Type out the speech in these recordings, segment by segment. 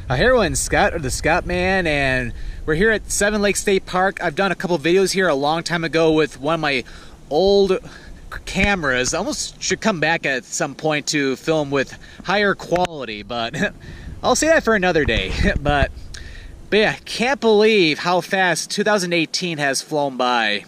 Hey everyone, Scott or the Scottman, and we're here at Seven Lakes State Park. I've done a couple videos here a long time ago with one of my old cameras. I almost should come back at some point to film with higher quality, but I'll say that for another day. But yeah, can't believe how fast 2018 has flown by.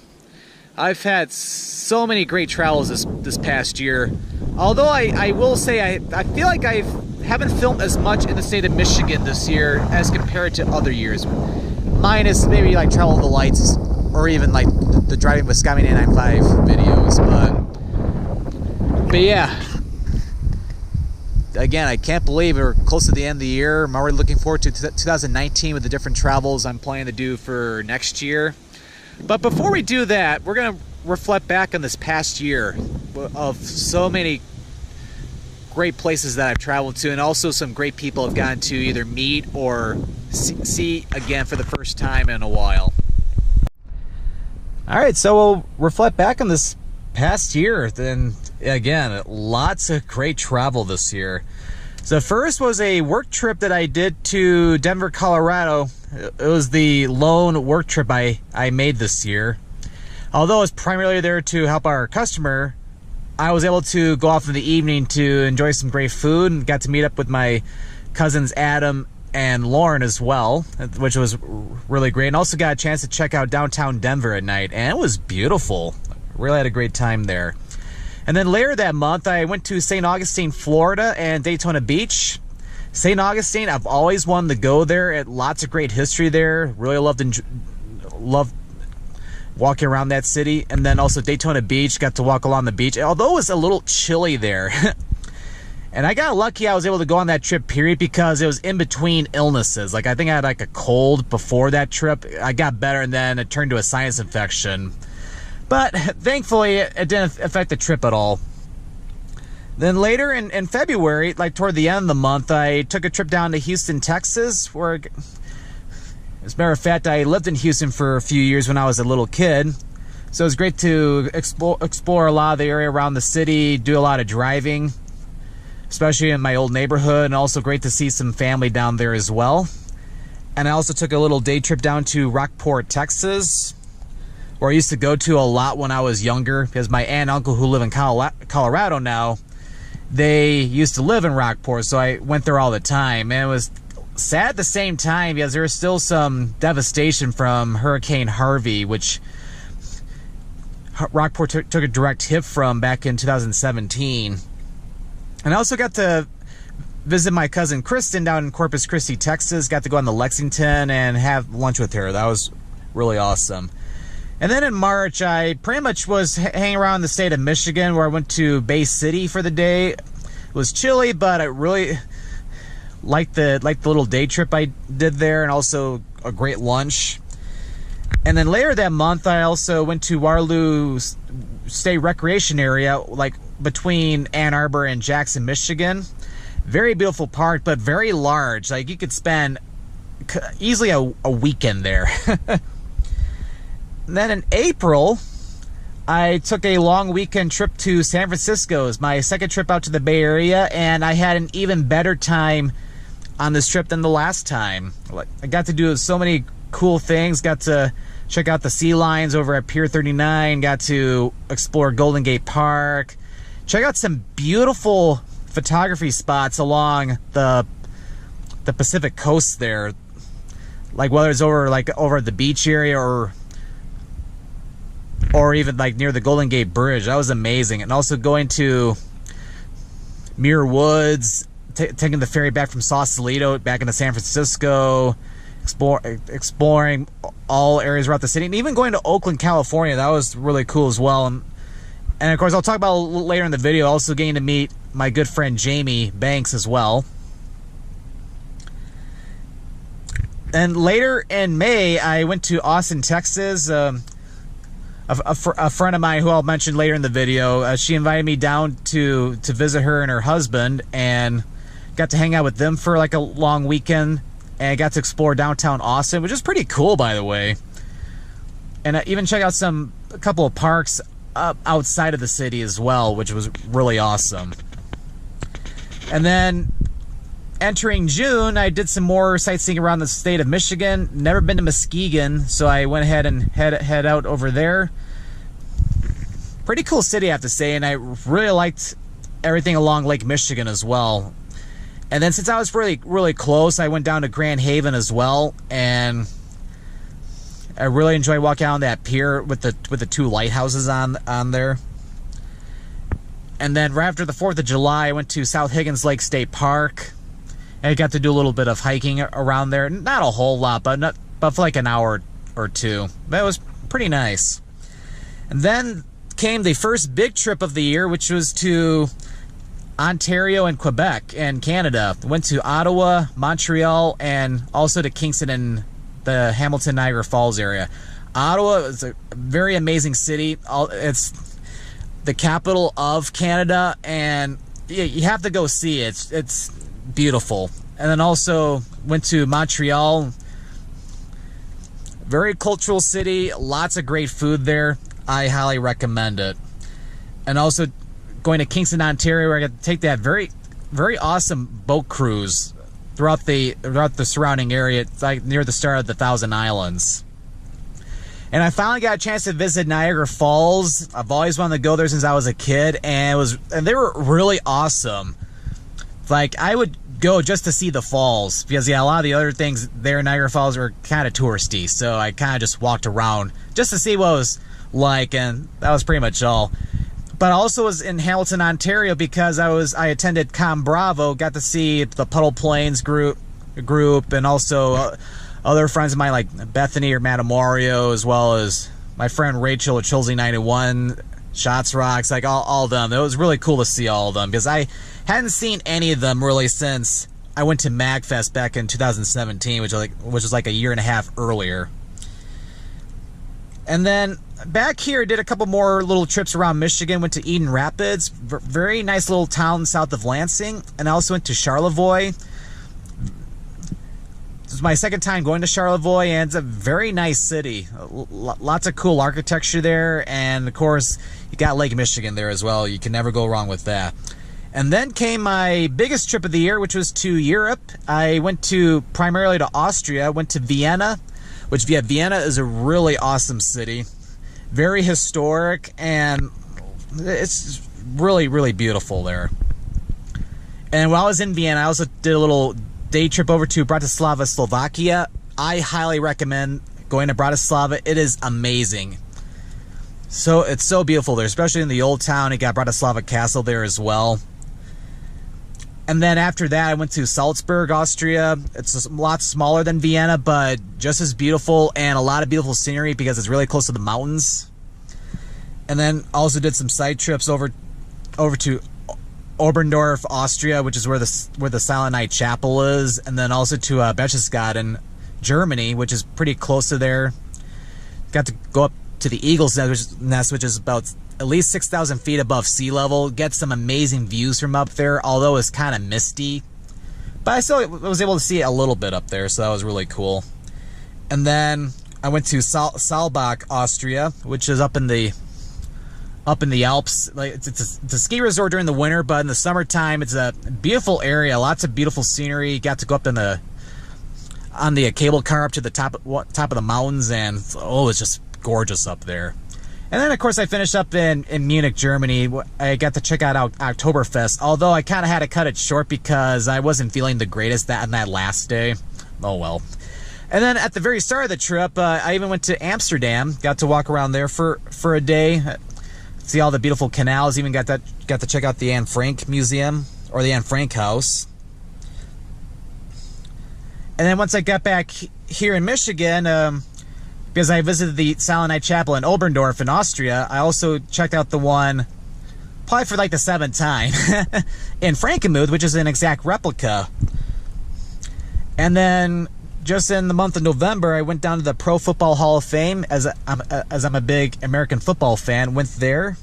I've had so many great travels this past year. Although I will say I feel like I haven't filmed as much in the state of Michigan this year as compared to other years. Minus maybe like Travel the Lights or even like the Driving with Scottman895 videos. But yeah. Again, I can't believe we're close to the end of the year. I'm already looking forward to 2019 with the different travels I'm planning to do for next year. But before we do that, we're going to reflect back on this past year of so many great places that I've traveled to, and also some great people I've gotten to either meet or see again for the first time in a while. Alright, so we'll reflect back on this past year. Then again, lots of great travel this year. So first was a work trip that I did to Denver, Colorado. It was the lone work trip I made this year. Although I was primarily there to help our customer, I was able to go off in the evening to enjoy some great food and got to meet up with my cousins Adam and Lauren as well, which was really great. And also got a chance to check out downtown Denver at night, and it was beautiful. Really had a great time there. And then later that month, I went to St. Augustine, Florida and Daytona Beach. St. Augustine, I've always wanted to go there. Lots of great history there. Really loved walking around that city. And then also Daytona Beach, got to walk along the beach, although it was a little chilly there. And I got lucky I was able to go on that trip, period, because it was in between illnesses. Like, I think I had like a cold before that trip. I got better, and then it turned to a sinus infection. But thankfully, it didn't affect the trip at all. Then later in February, like toward the end of the month, I took a trip down to Houston, Texas, where, as a matter of fact, I lived in Houston for a few years when I was a little kid. So it was great to explore a lot of the area around the city, do a lot of driving, especially in my old neighborhood, and also great to see some family down there as well. And I also took a little day trip down to Rockport, Texas, where I used to go to a lot when I was younger, because my aunt and uncle who live in Colorado now, they used to live in Rockport, so I went there all the time. And it was sad at the same time because there was still some devastation from Hurricane Harvey, which Rockport took a direct hit from back in 2017. And I also got to visit my cousin Kristen down in Corpus Christi, Texas. Got to go on to Lexington and have lunch with her. That was really awesome. And then in March, I pretty much was hanging around the state of Michigan, where I went to Bay City for the day. It was chilly, but I really liked the little day trip I did there, and also a great lunch. And then later that month, I also went to Waterloo State Recreation Area, like between Ann Arbor and Jackson, Michigan. Very beautiful park, but very large. Like, you could spend easily a weekend there. And then in April, I took a long weekend trip to San Francisco. It was my second trip out to the Bay Area, and I had an even better time on this trip than the last time. I got to do so many cool things. Got to check out the sea lions over at Pier 39. Got to explore Golden Gate Park. Check out some beautiful photography spots along the Pacific coast there. Like whether it's over at the beach area or even like near the Golden Gate Bridge. That was amazing. And also going to Muir Woods, taking the ferry back from Sausalito back into San Francisco, exploring all areas around the city, and even going to Oakland, California. That was really cool as well. And of course, I'll talk about a little later in the video, also getting to meet my good friend Jamie Banks as well. And later in May, I went to Austin, Texas. A friend of mine who I'll mention later in the video, she invited me down to visit her and her husband, and got to hang out with them for like a long weekend, and I got to explore downtown Austin, which is pretty cool, by the way. And I even check out a couple of parks outside of the city as well, which was really awesome. And then entering June, I did some more sightseeing around the state of Michigan. Never been to Muskegon, so I went ahead and head out over there. Pretty cool city, I have to say, and I really liked everything along Lake Michigan as well. And then since I was really close, I went down to Grand Haven as well, and I really enjoyed walking on that pier with the two lighthouses on there. And then right after the 4th of July, I went to South Higgins Lake State Park. And I got to do a little bit of hiking around there. Not a whole lot, but for like an hour or two. That was pretty nice. And then came the first big trip of the year, which was to Ontario and Quebec and Canada. Went to Ottawa, Montreal, and also to Kingston and the Hamilton, Niagara Falls area. Ottawa is a very amazing city. It's the capital of Canada, and you have to go see it. It's beautiful. And then also went to Montreal. Very cultural city, lots of great food there. I highly recommend it. And also going to Kingston, Ontario, where I got to take that very awesome boat cruise throughout the surrounding area. It's like near the start of the Thousand Islands. And I finally got a chance to visit Niagara Falls. I've always wanted to go there since I was a kid, and they were really awesome. Like, I would go just to see the falls, because a lot of the other things there in Niagara Falls are kind of touristy, so I kind of just walked around just to see what it was like, and that was pretty much all. But I also was in Hamilton, Ontario, because I attended Com Bravo, got to see the Puddle Plains group, and also other friends of mine like Bethany or Matamorio, as well as my friend Rachel at Chilsey 91, Shots Rocks, like all of them. It was really cool to see all of them, because I hadn't seen any of them really since I went to MagFest back in 2017, which was like a year and a half earlier. And then back here, did a couple more little trips around Michigan. Went to Eden Rapids, very nice little town south of Lansing, and I also went to Charlevoix. This is my second time going to Charlevoix, and it's a very nice city. Lots of cool architecture there, and of course, you got Lake Michigan there as well. You can never go wrong with that. And then came my biggest trip of the year, which was to Europe. I went primarily to Austria. Went to Vienna, which Vienna is a really awesome city. Very historic, and it's really, really beautiful there. And while I was in Vienna, I also did a little day trip over to Bratislava, Slovakia. I highly recommend going to Bratislava. It is amazing. So it's so beautiful there, especially in the old town. You got Bratislava Castle there as well. And then after that, I went to Salzburg, Austria. It's a lot smaller than Vienna, but just as beautiful, and a lot of beautiful scenery because it's really close to the mountains. And then also did some side trips over to Oberndorf, Austria, which is where the Silent Night Chapel is, and then also to Berchtesgaden, Germany, which is pretty close to there. Got to go up to the Eagle's Nest, which is about at least 6,000 feet above sea level. Get some amazing views from up there, although it's kind of misty. But I still was able to see a little bit up there, so that was really cool. And then I went to Saalbach, Austria, which is up in the Alps. Like it's a ski resort during the winter, but in the summertime, it's a beautiful area. Lots of beautiful scenery. Got to go up on the cable car up to the top of the mountains, and it's just gorgeous up there. And then, of course, I finished up in Munich, Germany. I got to check out Oktoberfest, although I kind of had to cut it short because I wasn't feeling the greatest on that last day. Oh, well. And then at the very start of the trip, I even went to Amsterdam. Got to walk around there for a day, see all the beautiful canals. Even got to check out the Anne Frank Museum, or the Anne Frank House. And then once I got back here in Michigan, because I visited the Silent Night Chapel in Oberndorf in Austria, I also checked out the one, probably for like the 7th time, in Frankenmuth, which is an exact replica. And then just in the month of November, I went down to the Pro Football Hall of Fame, as I'm a big American football fan. Went there,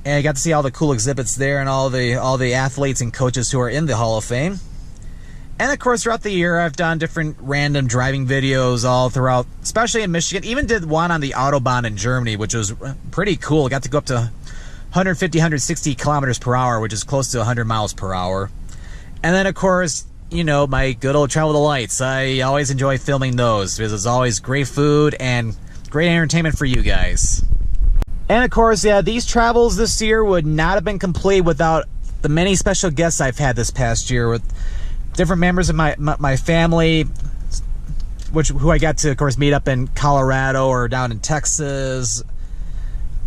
and I got to see all the cool exhibits there and all the athletes and coaches who are in the Hall of Fame. And, of course, throughout the year, I've done different random driving videos all throughout, especially in Michigan. Even did one on the Autobahn in Germany, which was pretty cool. I got to go up to 150, 160 kilometers per hour, which is close to 100 miles per hour. And then, of course, you know, my good old Travel the Lights. I always enjoy filming those because it's always great food and great entertainment for you guys. And of course, yeah, these travels this year would not have been complete without the many special guests I've had this past year with different members of my family, who I got to, of course, meet up in Colorado or down in Texas,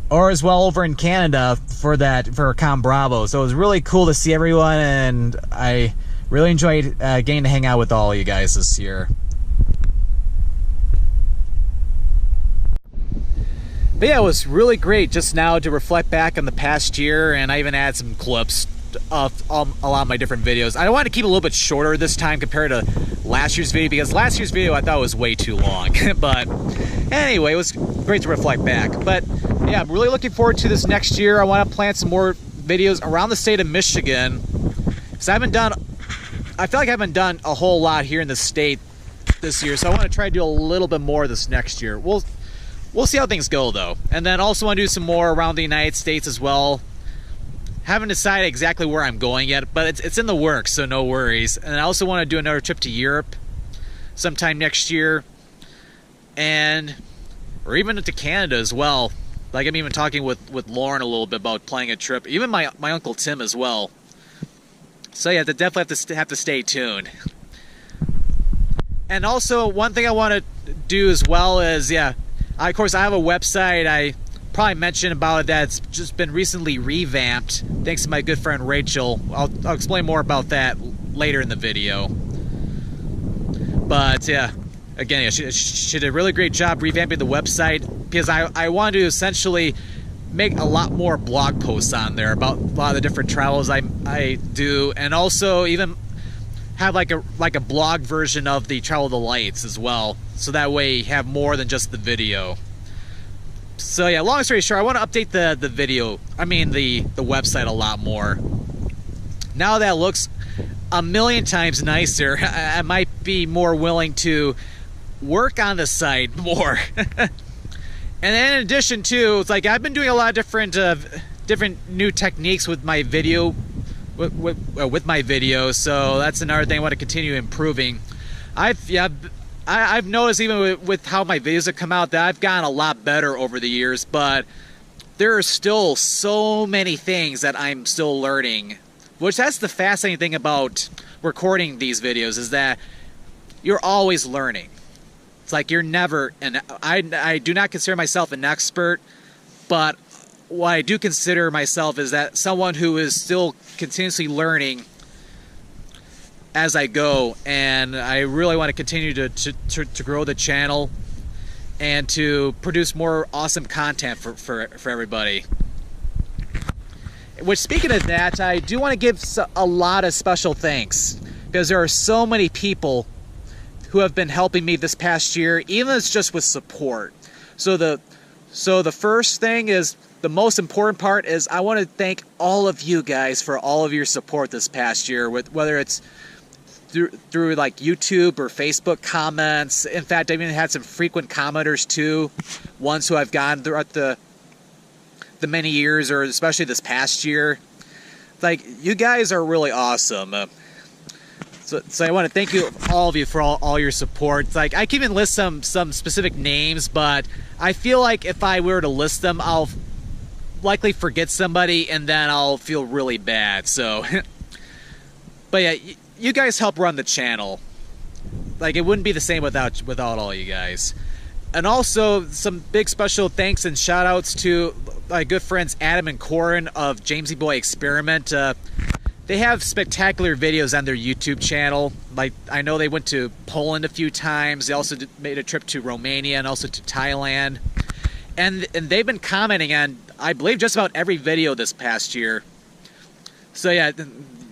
or as well over in Canada for Con Bravo. So it was really cool to see everyone, and I really enjoyed getting to hang out with all of you guys this year. But yeah, it was really great just now to reflect back on the past year, and I even add some clips of a lot of my different videos. I wanted to keep it a little bit shorter this time compared to last year's video, because last year's video I thought was way too long. But anyway, it was great to reflect back. But yeah, I'm really looking forward to this next year. I want to plan some more videos around the state of Michigan, because I feel like I haven't done a whole lot here in the state this year, so I want to try to do a little bit more this next year. We'll see how things go, though. And then also want to do some more around the United States as well. Haven't decided exactly where I'm going yet, but it's in the works, so no worries. And I also want to do another trip to Europe sometime next year, or even to Canada as well. Like, I'm even talking with Lauren a little bit about planning a trip. Even my Uncle Tim as well. So yeah, definitely have to stay tuned. And also, one thing I want to do as well is, yeah, of course, I have a website. I probably mentioned about it that's just been recently revamped, thanks to my good friend Rachel. I'll explain more about that later in the video. But yeah, again, yeah, she did a really great job revamping the website, because I wanted to essentially make a lot more blog posts on there about a lot of the different travels I do, and also even have like a blog version of the Travel the Lights as well, so that way you have more than just the video. So yeah, long story short, I want to update the website a lot more. Now that it looks a million times nicer, I might be more willing to work on the site more. And then in addition to, it's like I've been doing a lot of different new techniques with my video, with my videos. So that's another thing I want to continue improving. I've noticed even with how my videos have come out that I've gotten a lot better over the years, but there are still so many things that I'm still learning. Which, that's the fascinating thing about recording these videos, is that you're always learning. It's like you're never, and I do not consider myself an expert, but what I do consider myself is that someone who is still continuously learning as I go, and I really want to continue to grow the channel and to produce more awesome content for everybody. Which, speaking of that, I do want to give a lot of special thanks, because there are so many people who have been helping me this past year, even if it's just with support. So the first thing is, the most important part is, I want to thank all of you guys for all of your support this past year, whether it's through like YouTube or Facebook comments. In fact, I've even had some frequent commenters too, ones who I've gotten throughout the many years, or especially this past year. Like, you guys are really awesome. So I want to thank you, all of you, for all your support. It's like, I can even list some specific names, but I feel like if I were to list them, I'll likely forget somebody, and then I'll feel really bad. So, but yeah, you guys help run the channel. Like, it wouldn't be the same without all you guys. And also, some big special thanks and shout outs to my good friends Adam and Corin of Jamesy Boy Experiment. They have spectacular videos on their YouTube channel. Like, I know they went to Poland a few times. They also made a trip to Romania and also to Thailand. And they've been commenting on, I believe, just about every video this past year. So yeah,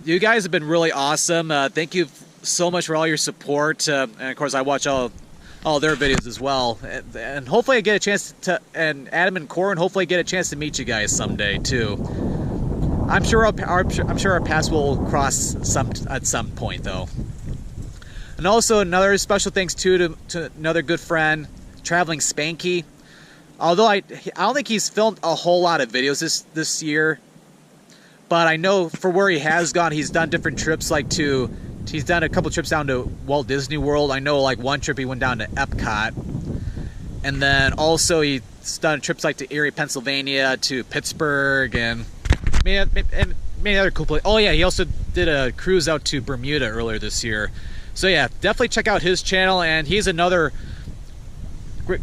you guys have been really awesome. Thank you so much for all your support. And of course, I watch all their videos as well. And hopefully I get a chance to, and Adam and Corin, hopefully get a chance to meet you guys someday too. I'm sure our paths will cross at some point though. And also another special thanks too to another good friend, Traveling Spanky. Although I don't think he's filmed a whole lot of videos this year, but I know for where he has gone, he's done different trips, like he's done a couple trips down to Walt Disney World. I know like one trip he went down to Epcot, and then also he's done trips like to Erie, Pennsylvania, to Pittsburgh, and many other cool places. Oh yeah, he also did a cruise out to Bermuda earlier this year. So yeah, definitely check out his channel, and he's another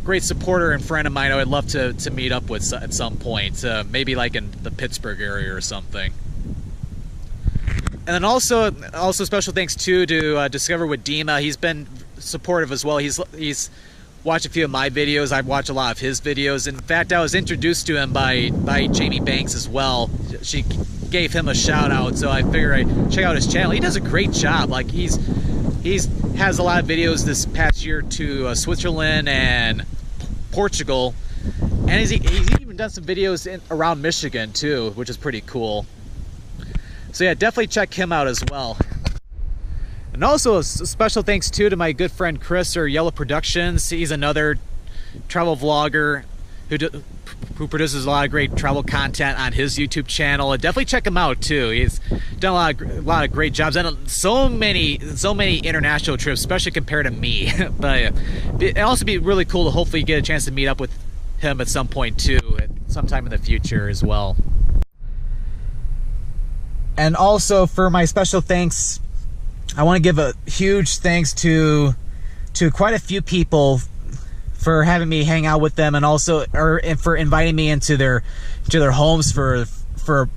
great supporter and friend of mine I would love to meet up with at some point, maybe like in the Pittsburgh area or something. And then also special thanks too to Discover with Dima. He's been supportive as well. He's watched a few of my videos. I've watched a lot of his videos. In fact, I was introduced to him by Jamie Banks as well. She gave him a shout out, so I figured I'd check out his channel. He does a great job. Like he's has a lot of videos this past year to Switzerland and Portugal, and he's even done some videos around Michigan too, which is pretty cool. So yeah, definitely check him out as well. And also a special thanks too to my good friend Chris or Yellow Productions. He's another travel vlogger who produces a lot of great travel content on his YouTube channel. And definitely check him out too. He's done a lot of great jobs and so many international trips, especially compared to me. But it'd also be really cool to hopefully get a chance to meet up with him at some point too, at sometime in the future as well. And also for my special thanks, I want to give a huge thanks to quite a few people for having me hang out with them, and also for inviting me into their homes for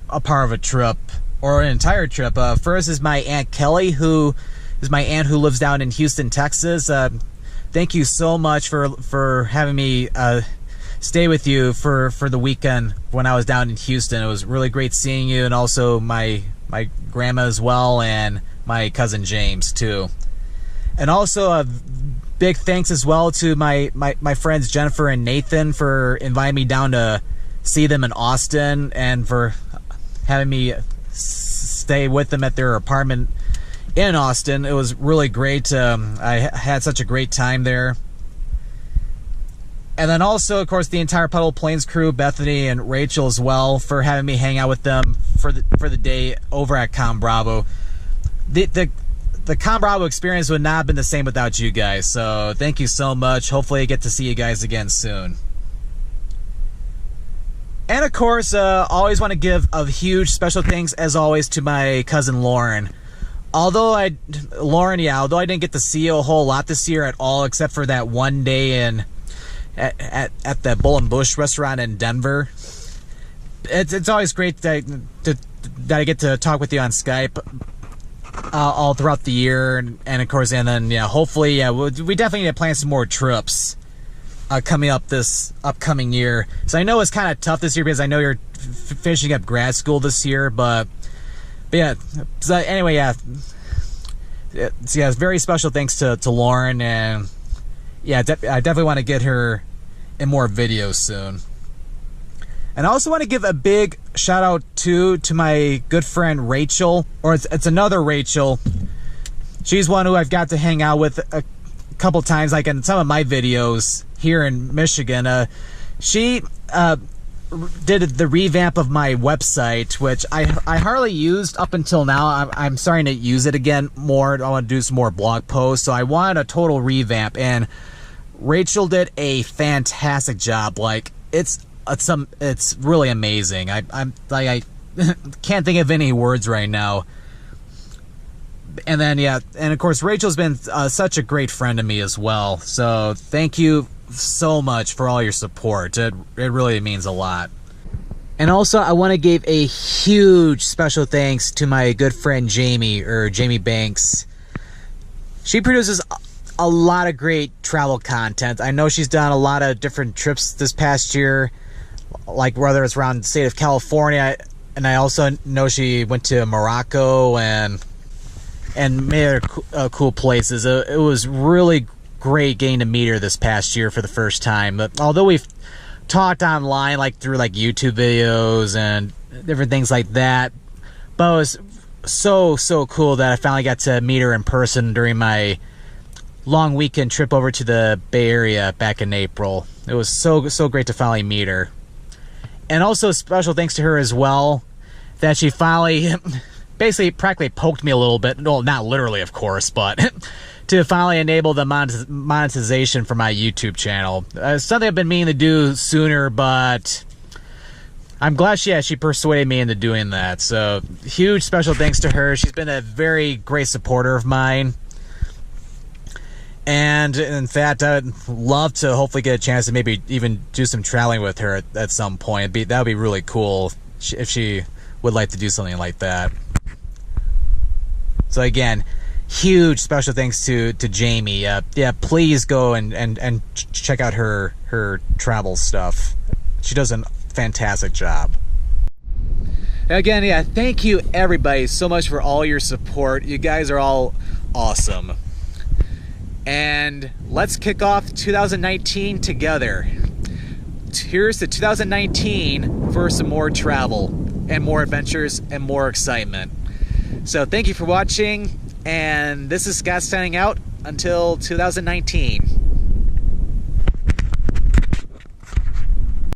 a part of a trip or an entire trip. First is my Aunt Kelly, who is my aunt who lives down in Houston, Texas. Thank you so much for having me stay with you for the weekend when I was down in Houston. It was really great seeing you, and also my grandma as well, and my cousin James too. And also a big thanks as well to my friends Jennifer and Nathan for inviting me down to see them in Austin, and for having me stay with them at their apartment in Austin. It was really great. I had such a great time there. And then also, of course, the entire Puddle Plains crew, Bethany and Rachel as well, for having me hang out with them for the day over at Com Bravo. The Com Bravo experience would not have been the same without you guys, so thank you so much. Hopefully I get to see you guys again soon. And of course, always want to give a huge special thanks, as always, to my cousin Lauren. Although I didn't get to see you a whole lot this year at all, except for that one day at the Bull and Bush restaurant in Denver. It's always great that I get to talk with you on Skype all throughout the year, and of course, and then hopefully, we definitely need to plan some more trips coming up this upcoming year. So I know it's kind of tough this year because I know you're finishing up grad school this year, but yeah. So anyway, very special thanks to Lauren, and yeah, I definitely want to get her in more videos soon. And I also want to give a big shout out to my good friend Rachel, or it's another Rachel. She's one who I've got to hang out with a couple times, like in some of my videos here in Michigan. She did the revamp of my website, which I hardly used up until now. I'm starting to use it again more. I want to do some more blog posts, so I wanted a total revamp, and Rachel did a fantastic job. Like it's really amazing. I can't think of any words right now. And then and of course Rachel's been such a great friend to me as well. So thank you so much for all your support. It really means a lot. And also I want to give a huge special thanks to my good friend Jamie Banks. She produces a lot of great travel content. I know she's done a lot of different trips this past year, like whether it's around the state of California, and I also know she went to Morocco and many other cool places. It was really great getting to meet her this past year for the first time. But although we've talked online, like through like YouTube videos and different things like that, but it was so cool that I finally got to meet her in person during my long weekend trip over to the Bay Area back in April. It was so great to finally meet her. And also special thanks to her as well that she finally basically practically poked me a little bit. Well, not literally, of course, but to finally enable the monetization for my YouTube channel. Something I've been meaning to do sooner, but I'm glad she persuaded me into doing that. So huge special thanks to her. She's been a very great supporter of mine. And in fact, I'd love to hopefully get a chance to maybe even do some traveling with her at some point. That would be really cool if she would like to do something like that. So again, huge special thanks to Jamie. Yeah, please go and check out her travel stuff. She does a fantastic job. Again, yeah, thank you everybody so much for all your support. You guys are all awesome. And let's kick off 2019 together. Here's to 2019 for some more travel and more adventures and more excitement. So thank you for watching, and this is Scott signing out until 2019.